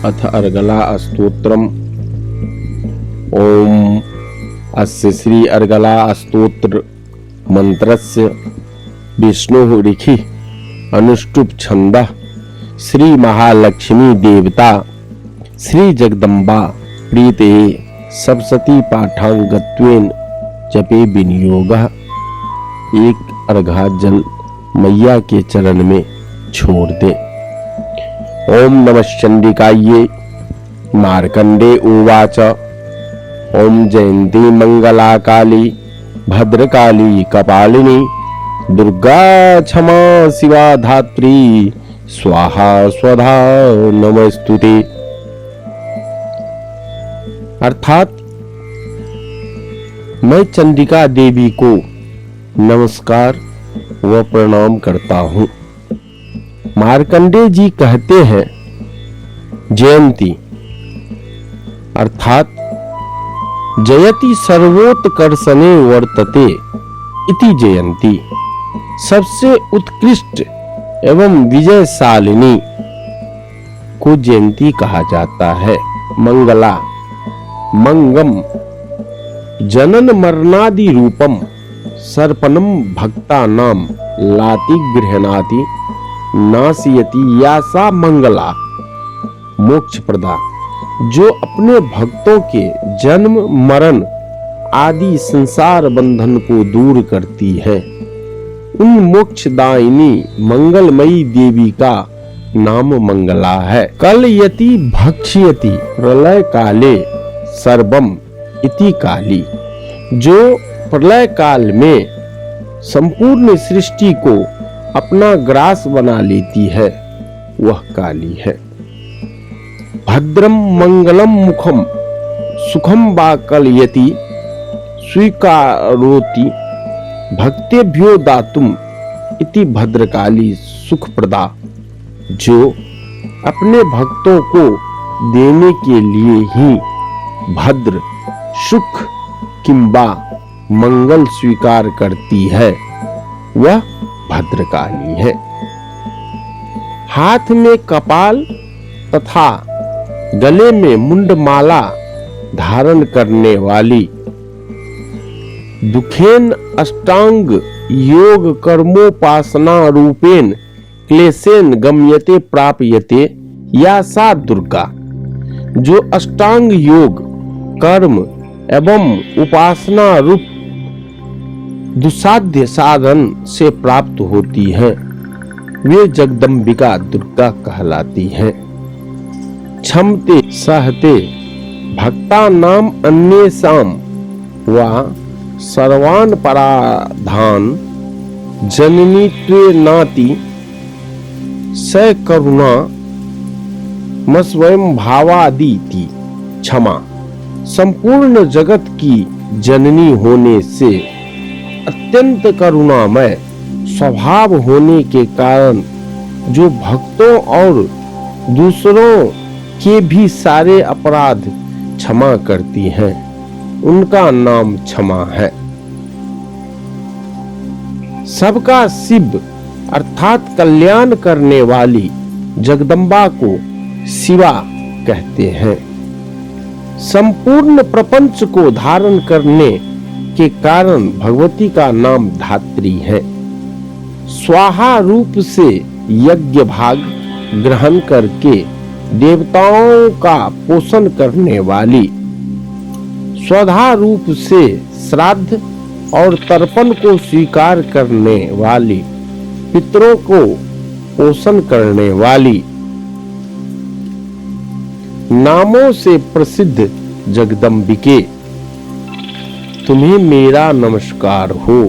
अथ अर्गला स्तोत्रम्। ओम अस्य श्री अर्गला स्तोत्र मंत्रस्य विष्णुः ऋषिः अनुष्टुप् छन्दः श्री महालक्ष्मी देवता श्री जगदम्बा प्रीते सप्तशती पाठांगत्वेन जपे विनियोगः। एक अर्घा जल मैया के चरण में छोड़ दे। ओम नमः चंडिकायै। मार्कंडे उवाच ओम जयंती मंगला काली भद्रकाली कपालिनी दुर्गा क्षमा शिवा धात्री स्वाहा स्वधा नमस्तुते। अर्थात मैं चंडिका देवी को नमस्कार व प्रणाम करता हूँ। मार्कंडे जी कहते हैं जयंती अर्थात जयति सर्वोत्कर्षणे वर्तते इति जयंती, सबसे उत्कृष्ट एवं विजयशालिनी को जयंती कहा जाता है। मंगला मंगम जनन मरणादि रूपम सर्पणम भक्तानाम लाति गृह्णाति नासियति या सा मंगला मोक्ष प्रदा, जो अपने भक्तों के जन्म मरण आदि संसार बंधन को दूर करती है। उन मोक्षदायिनी मंगलमयी देवी का नाम मंगला है। कलयति भक्ष्यति प्रलय काले सर्वम इति काली, जो प्रलय काल में संपूर्ण सृष्टि को अपना ग्रास बना लेती है, वह काली है। भद्रम मंगलम मुखम सुखम वा कलयति स्वीकारोति भक्तेभ्यो दातुम इति भद्रकाली सुख प्रदा, जो अपने भक्तों को देने के लिए ही भद्र सुख किंबा मंगल स्वीकार करती है, वह भद्रकाली है। हाथ में कपाल तथा गले में मुंडमाला धारण करने वाली, दुखेन अष्टांग योग कर्मोपासना रूपेण क्लेशेन गम्यते प्राप्यते या सा दुर्गा, जो अष्टांग योग कर्म एवं उपासना रूप दुसाध्य साधन से प्राप्त होती है, वे जगदम्बिका दुर्गा कहलाती हैं। क्षमते सहते भक्ता नाम अन्येषाम वा सर्वान पराधान जननीत्वे नाति स करुणा मस्वयं भावादिति। क्षमा संपूर्ण जगत की जननी होने से अत्यंत करुणामय स्वभाव होने के कारण जो भक्तों और दूसरों के भी सारे अपराध क्षमा करती हैं, उनका नाम क्षमा है। सबका शिव अर्थात कल्याण करने वाली जगदम्बा को शिवा कहते हैं। संपूर्ण प्रपंच को धारण करने के कारण भगवती का नाम धात्री है। स्वाहा रूप से यज्ञ भाग ग्रहण करके देवताओं का पोषण करने वाली, स्वधा रूप से श्राद्ध और तर्पण को स्वीकार करने वाली, पितरों को पोषण करने वाली, नामों से प्रसिद्ध जगदम्बिके, तुम्हें मेरा नमस्कार हो,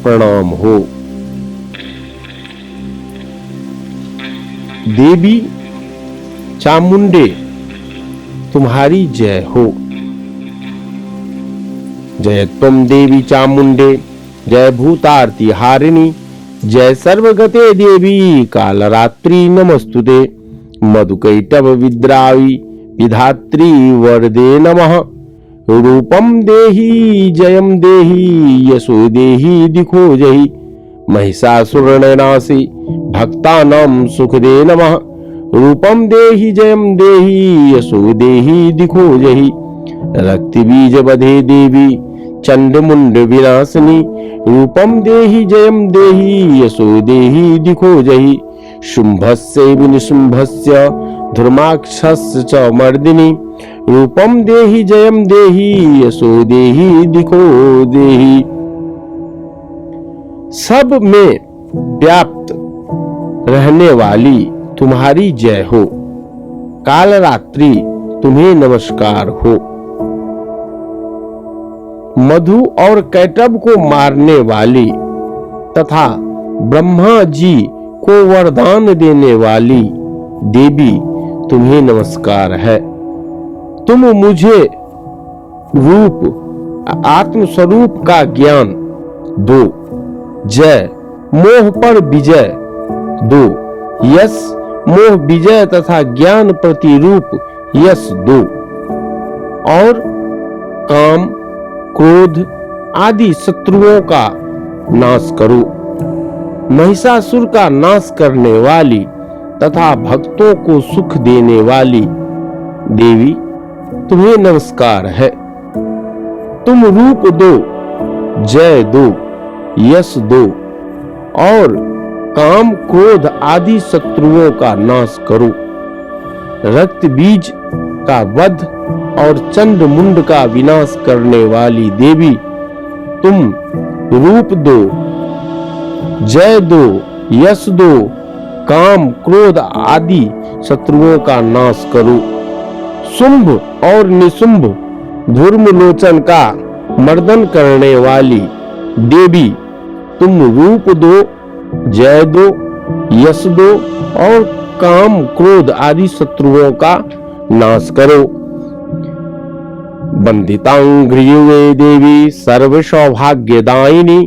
प्रणाम हो। देवी चामुंडे तुम्हारी जय हो। जय तुम देवी चामुंडे, जय भूतार्ति हारिणी, जय सर्वगते देवी कालरात्रि नमस्तुते। मधुकैटभ विद्रावी विधात्री वरदे नमः। रूपम देहि जयम देहि यशो देहि दिखो जहि। महिषासुरनयनासी भक्तानां सुखदे नमः। रूपम देहि जयम देहि यशो देहि दिखो जहि। रक्त बीज बधे देवी चंड मुंड विनाशिनी। रूपम देहि जयम देहि यशो देहि दिखो जहि। शुंभस्य विनिशुंभस्य धर्माक्षस्य च मर्दिनी। रूपम देहि जयम देहि यशो देहि दिखो देहि। सब में व्याप्त रहने वाली तुम्हारी जय हो। काल रात्रि तुम्हें नमस्कार हो। मधु और कैटब को मारने वाली तथा ब्रह्मा जी को वरदान देने वाली देवी तुम्हें नमस्कार है। तुम मुझे रूप आत्म स्वरूप का ज्ञान दो। जय मोह पर विजय दो। यश मोह विजय तथा ज्ञान प्रतिरूप यश दो। और काम क्रोध आदि शत्रुओं का नाश करो। महिषासुर का नाश करने वाली तथा भक्तों को सुख देने वाली देवी तुम्हें नमस्कार है। तुम रूप दो, जय दो, यश दो और काम क्रोध आदि शत्रुओं का नाश करो। रक्त बीज का वध और चंड मुंड का विनाश करने वाली देवी तुम रूप दो, जय दो, यश दो, काम क्रोध आदि शत्रुओं का नाश करो। शुंभ और निशुंभ धूर्मलोचन का मर्दन करने वाली देवी तुम रूप दो, जय दो, यश दो और काम क्रोध आदि शत्रुओं का नाश करो। बंदितांघ्रियुगे देवी सर्व सौभाग्यदायिनी।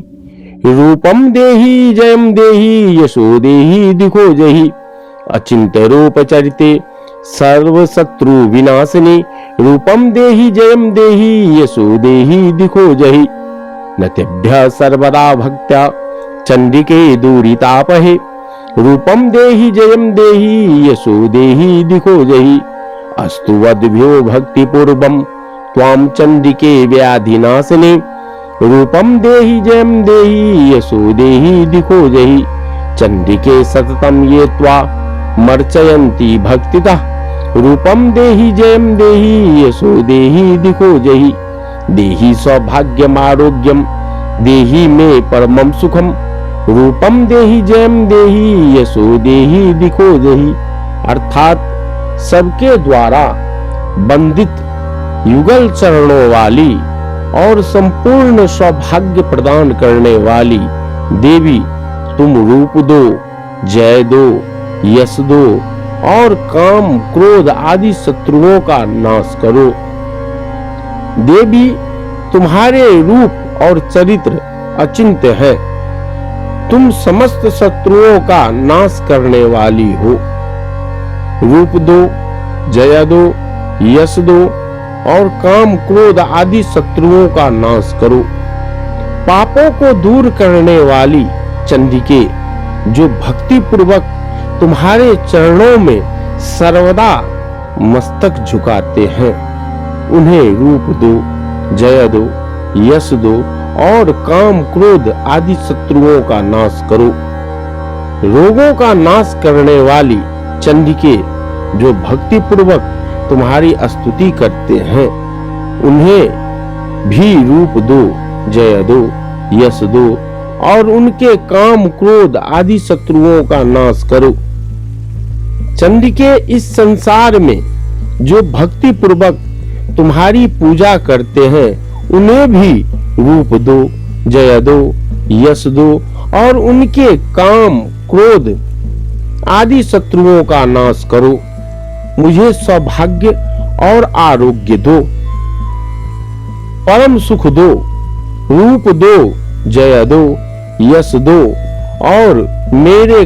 रूपम देहि जयम देहि यशो देहि दिखो जहि। अचिंत्य रूप चरिते सर्व शत्रु विनाशिनी। रूपम देहि जयम देहि यशो देहि दिखो जहि। नतेभ्य सर्वदा भक्त्या चंडिके दूरितापहे। रूपम देहि जयम देहि यशो देहि दिखो जहि। अस्तु वद्भ्यो भक्ति पूर्वम त्वां चंडिके व्याधिनाशिनी। रूपम देहि जयम देहि यशो देहि दिखो जहि। चंडिके सततम ये त्वा मर्चयन्ति भक्तितः। रूपम देहि जयम देहि यशो देहि दिखो जहि। देहि सौभाग्यम आरोग्यम देहि मे परमं सुखम। रूपम देहि जयम देहि यशो देहि दिखो जहि। अर्थात सबके द्वारा बंदित युगल चरणों वाली और संपूर्ण सौभाग्य प्रदान करने वाली देवी तुम रूप दो, जय दो, यश दो और काम क्रोध आदि शत्रुओं का नाश करो। देवी तुम्हारे रूप और चरित्र अचिंत्य है। तुम समस्त शत्रुओं का नाश करने वाली हो। रूप दो, जय दो, यश दो और काम क्रोध आदि शत्रुओं का नाश करो। पापों को दूर करने वाली चंडिके जो भक्ति पूर्वक तुम्हारे चरणों में सर्वदा मस्तक झुकाते हैं, उन्हें रूप दो, जय दो, यश दो और काम क्रोध आदि शत्रुओं का नाश करो। रोगों का नाश करने वाली चंडिके जो भक्ति पूर्वक तुम्हारी स्तुति करते हैं, उन्हें भी रूप दो, जय दो, यश दो और उनके काम क्रोध आदि शत्रुओं का नाश करो। चंडिके इस संसार में जो भक्ति पूर्वक तुम्हारी पूजा करते हैं, उन्हें भी रूप दो, जय दो, यश दो और उनके काम क्रोध आदि शत्रुओं का नाश करो। मुझे सौभाग्य और आरोग्य दो, परम सुख दो, रूप दो, जय दो, यश दो और मेरे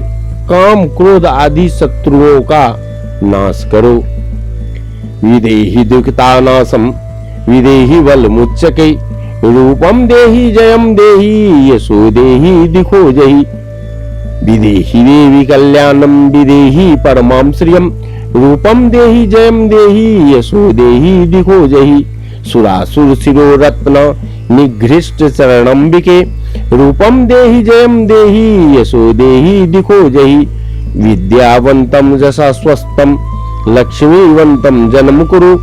काम क्रोध आदि शत्रुओं का नाश करो। विदेहि दुखतानाशम विदेहि बल मुच्चके। रूपम देहि जयम देहि यशो देहि दिखो जहि। विदेहि देवी कल्याणम विदेहि परमां श्रियम रूपम देहि जयम देहि यशो देहि दिखो जहि सुरासुर शिरो रत्न निघृष्ट चरणंबिके रूपम देहि जयम देहि यशो देहि दिखो जहि विद्यावंतम जसा स्वस्तम लक्ष्मीवंतम जन्म कुरु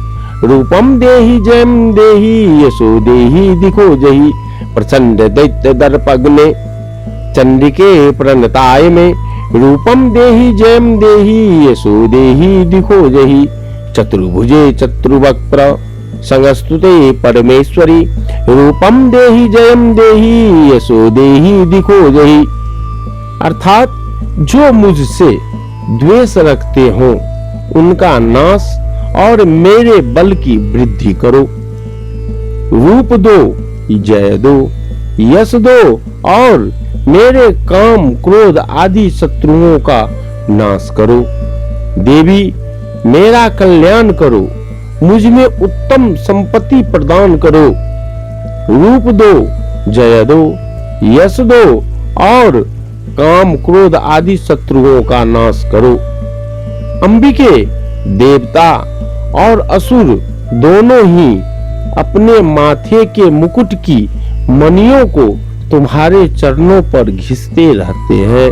रूपम देहि जयम देहि यशो देहि दिखो जहि प्रचंड दैत्य दर्पग्ने चंडिके प्रणताय में रूपम देहि जयम देहि यशो देहि दिखो जहि चतुर्भुजे चतुर्वक्त्र संस्तुते परमेश्वरी रूपम देहि जयम देहि यशो देहि दिखो जहि। अर्थात जो मुझसे द्वेष रखते हो उनका नाश और मेरे बल की वृद्धि करो। रूप दो, जय दो, यश दो और मेरे काम क्रोध आदि शत्रुओं का नाश करो। देवी मेरा कल्याण करो, मुझ में उत्तम संपत्ति प्रदान करो। रूप दो, जय दो, यश दो और काम क्रोध आदि शत्रुओं का नाश करो। अंबिके देवता और असुर दोनों ही अपने माथे के मुकुट की मणियों को तुम्हारे चरणों पर घिसते रहते हैं।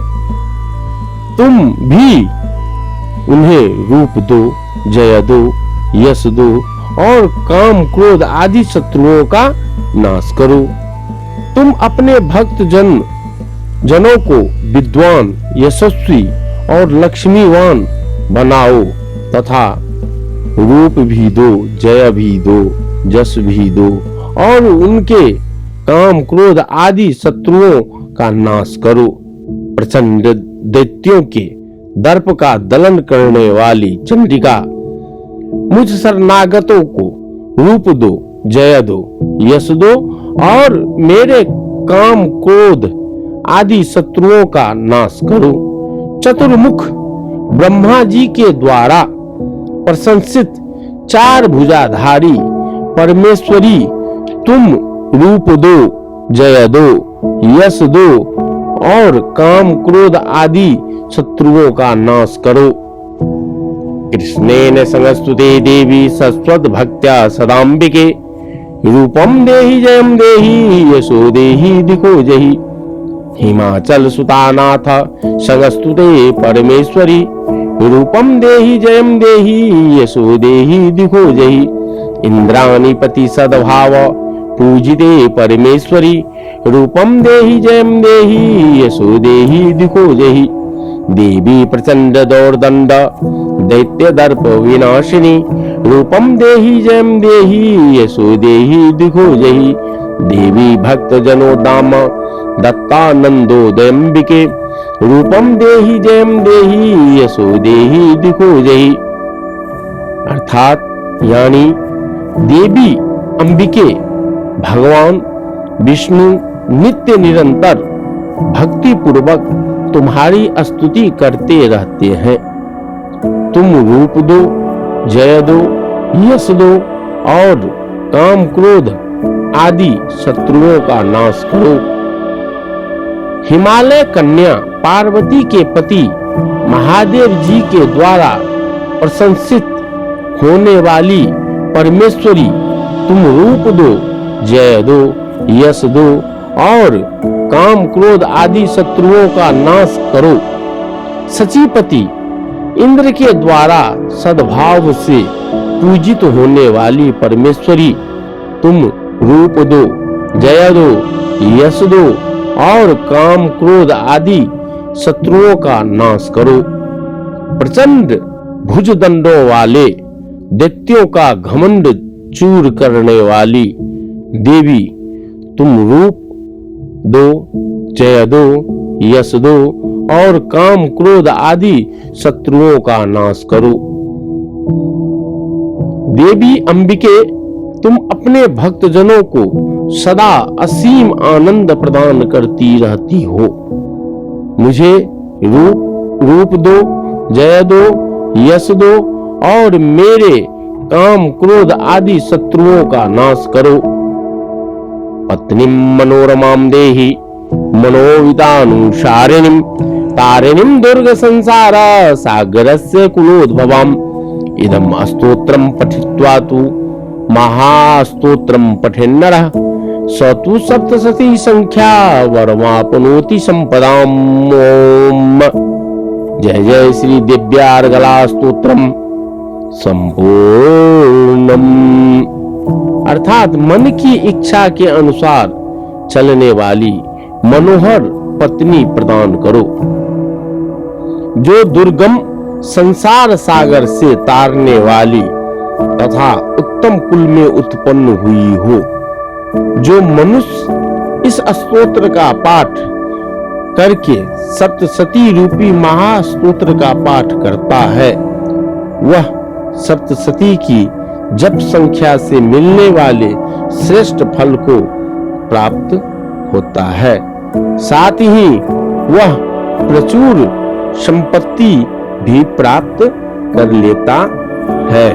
तुम भी उन्हें रूप दो, जय दो, यश दो और काम क्रोध आदि शत्रुओं का नाश करो। तुम अपने भक्त जनों को विद्वान, यशस्वी और लक्ष्मीवान बनाओ तथा रूप भी दो, जय भी दो, यश भी दो और उनके काम क्रोध आदि शत्रुओं का नाश करो। प्रचंड दैत्यों के दर्प का दलन करने वाली चंडिका मुझ शरणागतों को रूप दो, जय दो, यश दो और मेरे काम क्रोध आदि शत्रुओं का नाश करो। चतुर्मुख ब्रह्मा जी के द्वारा प्रशंसित चार भुजाधारी परमेश्वरी तुम रूप दो, जय दो, यश दो और काम क्रोध आदि शत्रुओं का नाश करो। कृष्णेन संस्तुते देवी सस्वत भक्त्या सदाम्बिके रूपम देहि जयम देहि यशो देहि दिखो जहि हिमाचल सुतानाथ संस्तुते परमेश्वरी रूपम देहि जयम देहि यशो देहि दिखो जहि इंद्राणीपति सद्भाव पूजिते परमेश्वरी रूपम देहि जयम देहि यशो देहि दिखो जहि देवी प्रचंड दौर्दंड दैत्य दर्प विनाशिनी रूपम देहि जयम देहि यशो देहि दिखो जहि देवी भक्त जनोदाम दत्तानंदोदयंबिके रूपम देहि जयम देहि यशो देहि दिखो जहि। अर्थात यानी देवी अंबिके भगवान विष्णु नित्य निरंतर भक्ति पूर्वक तुम्हारी स्तुति करते रहते हैं। तुम रूप दो, जय दो, यश दो और काम क्रोध आदि शत्रुओं का नाश करो। हिमालय कन्या पार्वती के पति महादेव जी के द्वारा प्रशंसित होने वाली परमेश्वरी तुम रूप दो, जय दो, यश दो और काम क्रोध आदि शत्रुओं का नाश करो। सचीपति इंद्र के द्वारा सद्भाव से पूजित होने वाली परमेश्वरी तुम रूप दो, जय दो, यश दो और काम क्रोध आदि शत्रुओं का नाश करो। प्रचंड भुजदंडों वाले दैत्यों का घमंड चूर करने वाली देवी तुम रूप दो, जय दो, यश दो और काम क्रोध आदि शत्रुओं का नाश करो। देवी अंबिके तुम अपने भक्तजनों को सदा असीम आनंद प्रदान करती रहती हो। मुझे रूप दो, जय दो, यश दो और मेरे काम क्रोध आदि शत्रुओं का नाश करो। पत्नीं मनोरमां देहि मनोवितानुसारिणीं तारिणीं दुर्ग संसार सागरस्य कुलोद्भवम् इदम् स्तोत्रं पठित्वा तु महास्तोत्रं पठेन्नरः स तु सप्तशती संख्या वरमाप्नोति संपदाम्। ओम जय जय श्री दिव्यार्गला स्तोत्रम संपूर्णम। अर्थात मन की इच्छा के अनुसार चलने वाली मनोहर पत्नी प्रदान करो, जो दुर्गम संसार सागर से तारने वाली तथा उत्तम कुल में उत्पन्न हुई हो। जो मनुष्य इस स्तोत्र का पाठ करके सप्तशती रूपी महास्तोत्र का पाठ करता है, वह सप्तशती की जप संख्या से मिलने वाले श्रेष्ठ फल को प्राप्त होता है। साथ ही वह प्रचुर संपत्ति भी प्राप्त कर लेता है।